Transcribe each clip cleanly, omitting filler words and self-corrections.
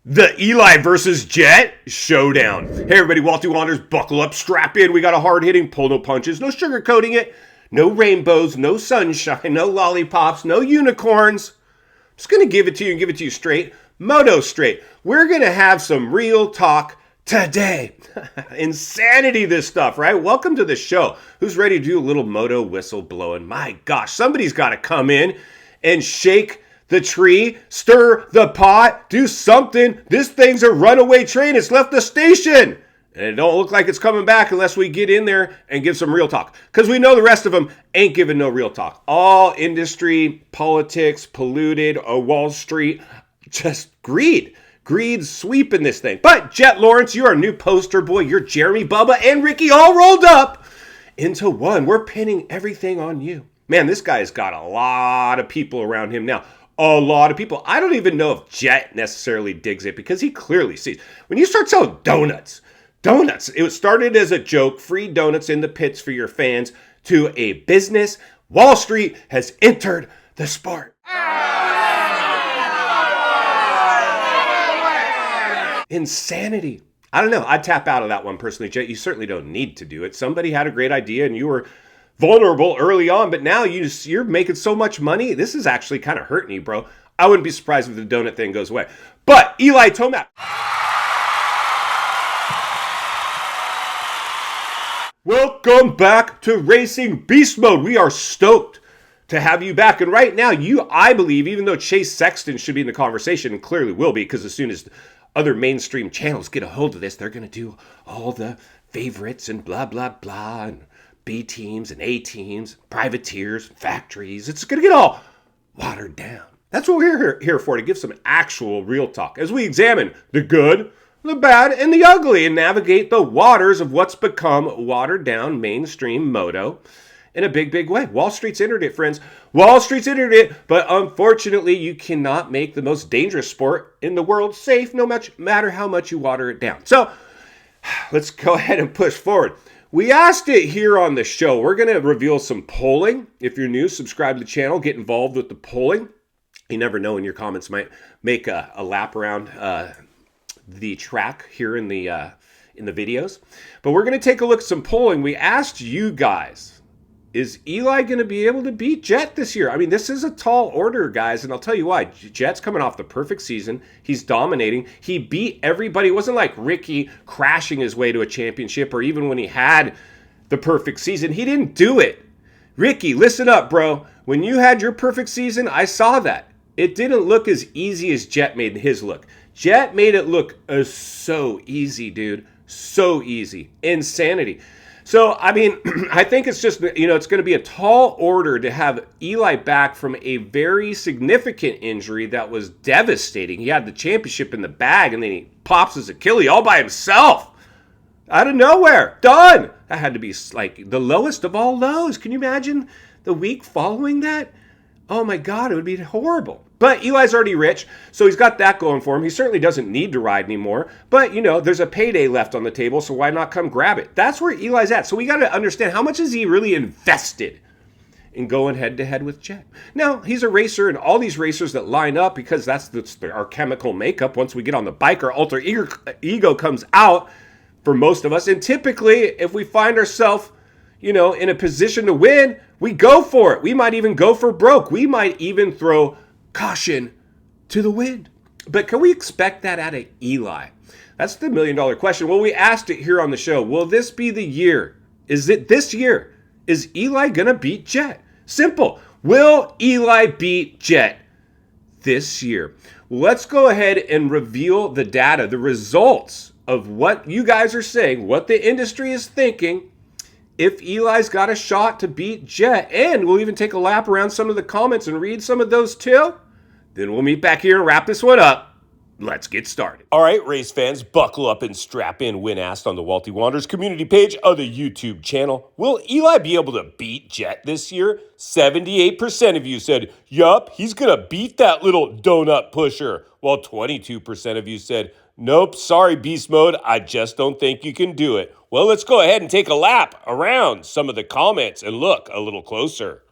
The Eli versus Jett showdown. Hey everybody, WALTY Wanderers, buckle up, strap in. We got a hard-hitting pull, no punches, no sugarcoating it, no rainbows, no sunshine, no lollipops, no unicorns. I'm just going to give it to you and give it to you straight. Moto straight. We're going to have some real talk today. Insanity, this stuff, right? Welcome to the show. Who's ready to do a little moto whistle blowing? My gosh, somebody's got to come in and shake the tree, stir the pot, do something. This thing's a runaway train. It's left the station. And it don't look like it's coming back unless we get in there and give some real talk. Because we know the rest of them ain't giving no real talk. All industry, politics, polluted, Wall Street, just greed. Greed sweeping this thing. But Jett Lawrence, you're a new poster boy. You're Jeremy, Bubba, and Ricky all rolled up into one. We're pinning everything on you. Man, this guy's got a lot of people around him now. A lot of people. I don't even know if Jett necessarily digs it because he clearly sees. When you start selling donuts, it started as a joke, free donuts in the pits for your fans, to a business. Wall Street has entered the sport. Insanity. I don't know. I'd tap out of that one personally, Jett. You certainly don't need to do it. Somebody had a great idea and you were vulnerable early on, but now you're making so much money. This is actually kind of hurting you, bro. I wouldn't be surprised if the donut thing goes away. But Eli Tomac. Welcome back to Racing Beast Mode. We are stoked to have you back. And right now, I believe, even though Chase Sexton should be in the conversation, and clearly will be, because as soon as other mainstream channels get a hold of this, they're going to do all the favorites and blah, blah, blah, and B teams and A teams, privateers, factories. It's going to get all watered down. That's what we're here for, to give some actual real talk as we examine the good, the bad, and the ugly and navigate the waters of what's become watered down mainstream moto in a big, big way. Wall Street's entered it, friends. Wall Street's entered it, but unfortunately, you cannot make the most dangerous sport in the world safe, no matter how much you water it down. So let's go ahead and push forward. We asked it here on the show. We're going to reveal some polling. If you're new, subscribe to the channel. Get involved with the polling. You never know when your comments might make a lap around the track here in the videos. But we're going to take a look at some polling. We asked you guys, is Eli going to be able to beat Jett this year? I mean, this is a tall order, guys, and I'll tell you why. Jett's coming off the perfect season. He's dominating. He beat everybody. It wasn't like Ricky crashing his way to a championship, or even when he had the perfect season. He didn't do it. Ricky, listen up, bro. When you had your perfect season, I saw that. It didn't look as easy as Jett made his look. Jett made it look so easy, dude. So easy. Insanity. So, I mean, I think it's just, it's going to be a tall order to have Eli back from a very significant injury that was devastating. He had the championship in the bag, and then he pops his Achilles all by himself. Out of nowhere. Done. That had to be like the lowest of all lows. Can you imagine the week following that? Oh my God, it would be horrible. But Eli's already rich, so he's got that going for him. He certainly doesn't need to ride anymore. But, there's a payday left on the table, so why not come grab it? That's where Eli's at. So we got to understand, how much is he really invested in going head-to-head with Jett? Now, he's a racer, and all these racers that line up, because that's our chemical makeup. Once we get on the bike, our alter ego comes out for most of us. And typically, if we find ourselves in a position to win, we go for it. We might even go for broke. We might even throw caution to the wind. But can we expect that out of Eli? That's the million-dollar question. Well, we asked it here on the show. Will this be the year? Is it this year? Is Eli going to beat Jett? Simple. Will Eli beat Jett this year? Let's go ahead and reveal the data, the results of what you guys are saying, what the industry is thinking, if Eli's got a shot to beat Jett. And we'll even take a lap around some of the comments and read some of those too. Then we'll meet back here and wrap this one up. Let's get started. All right, race fans, buckle up and strap in. When asked on the WALTY Wanderers community page of the YouTube channel, will Eli be able to beat Jett this year? 78% of you said, yup, he's going to beat that little donut pusher. While 22% of you said, nope, sorry, Beast Mode, I just don't think you can do it. Well, let's go ahead and take a lap around some of the comments and look a little closer.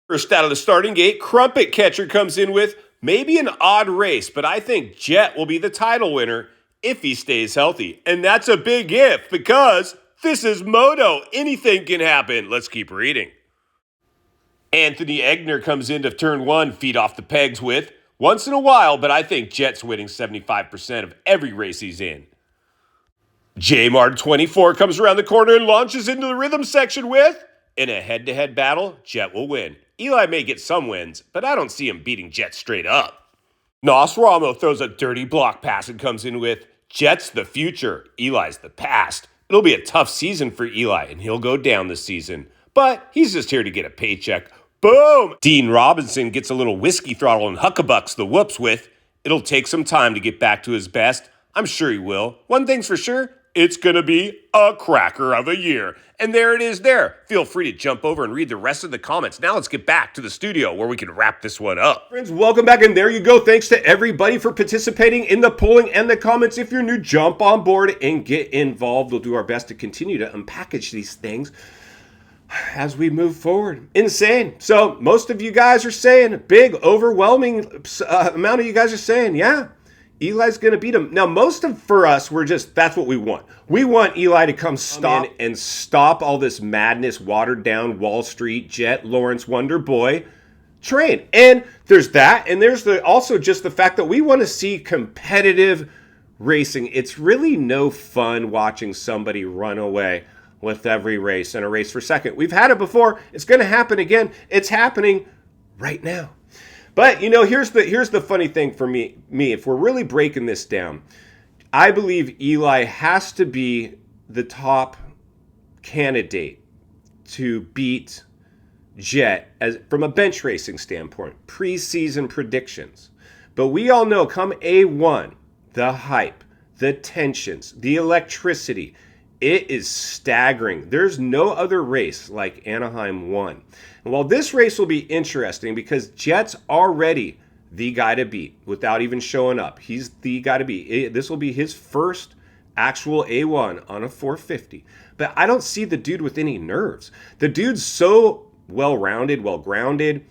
First out of the starting gate, Crumpet Catcher comes in with Maybe an odd race, but I think Jett will be the title winner if he stays healthy. And that's a big if, because this is Moto. Anything can happen. Let's keep reading. Anthony Egner comes into turn 1, feet off the pegs with, once in a while, but I think Jett's winning 75% of every race he's in. JMart24 comes around the corner and launches into the rhythm section with, in a head-to-head battle, Jett will win. Eli may get some wins, but I don't see him beating Jett straight up. Nosramo throws a dirty block pass and comes in with, Jett's the future, Eli's the past. It'll be a tough season for Eli, and he'll go down this season. But he's just here to get a paycheck. Boom! Dean Robinson gets a little whiskey throttle and huckabucks the whoops with, it'll take some time to get back to his best. I'm sure he will. One thing's for sure, it's gonna be a cracker of a year. And there it is there. Feel free to jump over and read the rest of the comments. Now let's get back to the studio where we can wrap this one up. Friends, welcome back, and there you go. Thanks to everybody for participating in the polling and the comments. If you're new, jump on board and get involved. We'll do our best to continue to unpackage these things as we move forward. Insane. So most of you guys are saying, big, overwhelming amount of you guys are saying, yeah, Eli's going to beat him. Now, for us, that's what we want. We want Eli to come stop and stop all this madness, watered down Wall Street, Jett, Lawrence, Wonder Boy train. And there's that. And there's also just the fact that we want to see competitive racing. It's really no fun watching somebody run away with every race and a race for second. We've had it before. It's going to happen again. It's happening right now. But, here's the funny thing for me, if we're really breaking this down, I believe Eli has to be the top candidate to beat Jett from a bench racing standpoint, preseason predictions. But we all know come A1, the hype, the tensions, the electricity, it is staggering. There's no other race like Anaheim 1. And while this race will be interesting because Jett's already the guy to beat without even showing up. He's the guy to beat. This will be his first actual A1 on a 450. But I don't see the dude with any nerves. The dude's so well-rounded, well-grounded,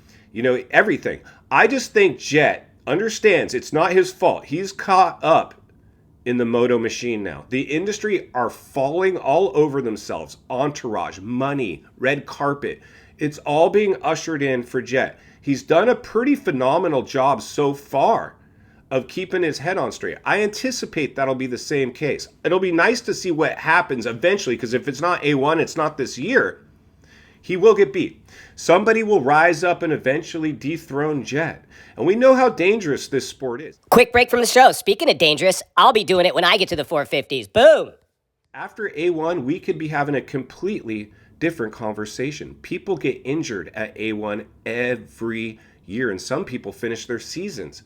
everything. I just think Jett understands it's not his fault. He's caught up in the Moto machine now. The industry are falling all over themselves. Entourage, money, red carpet. It's all being ushered in for Jett. He's done a pretty phenomenal job so far of keeping his head on straight. I anticipate that'll be the same case. It'll be nice to see what happens eventually, because if it's not A1, it's not this year. He will get beat. Somebody will rise up and eventually dethrone Jett. And we know how dangerous this sport is. Quick break from the show. Speaking of dangerous, I'll be doing it when I get to the 450s. Boom! After A1, we could be having a completely different conversation. People get injured at A1 every year, and some people finish their seasons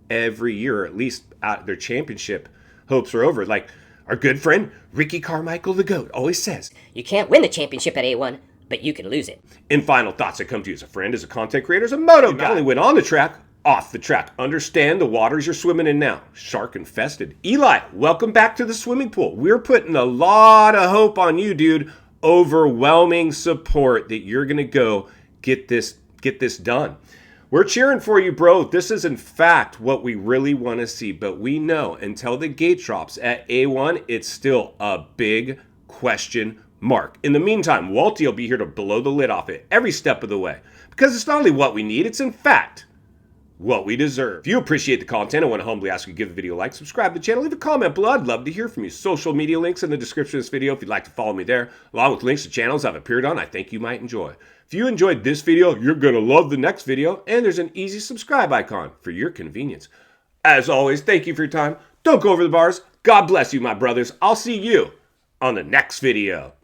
every year, or at least their championship hopes are over. Like our good friend Ricky Carmichael, the GOAT, always says, you can't win the championship at A1, but you can lose it. In final thoughts, I come to you as a friend, as a content creator, as a moto guy. Not only win on the track, off the track. Understand the waters you're swimming in now. Shark infested. Eli, welcome back to the swimming pool. We're putting a lot of hope on you, dude. Overwhelming support that you're going to go get this done. We're cheering for you, bro. This is in fact what we really want to see, but we know until the gate drops at A1, it's still a big question mark. In the meantime, Walty will be here to blow the lid off it every step of the way, because it's not only what we need, it's in fact what we deserve. If you appreciate the content, I want to humbly ask you to give the video a like, subscribe to the channel, leave a comment below. I'd love to hear from you. Social media links in the description of this video if you'd like to follow me there, along with links to channels I've appeared on I think you might enjoy. If you enjoyed this video, you're going to love the next video, and there's an easy subscribe icon for your convenience. As always, thank you for your time. Don't go over the bars. God bless you, my brothers. I'll see you on the next video.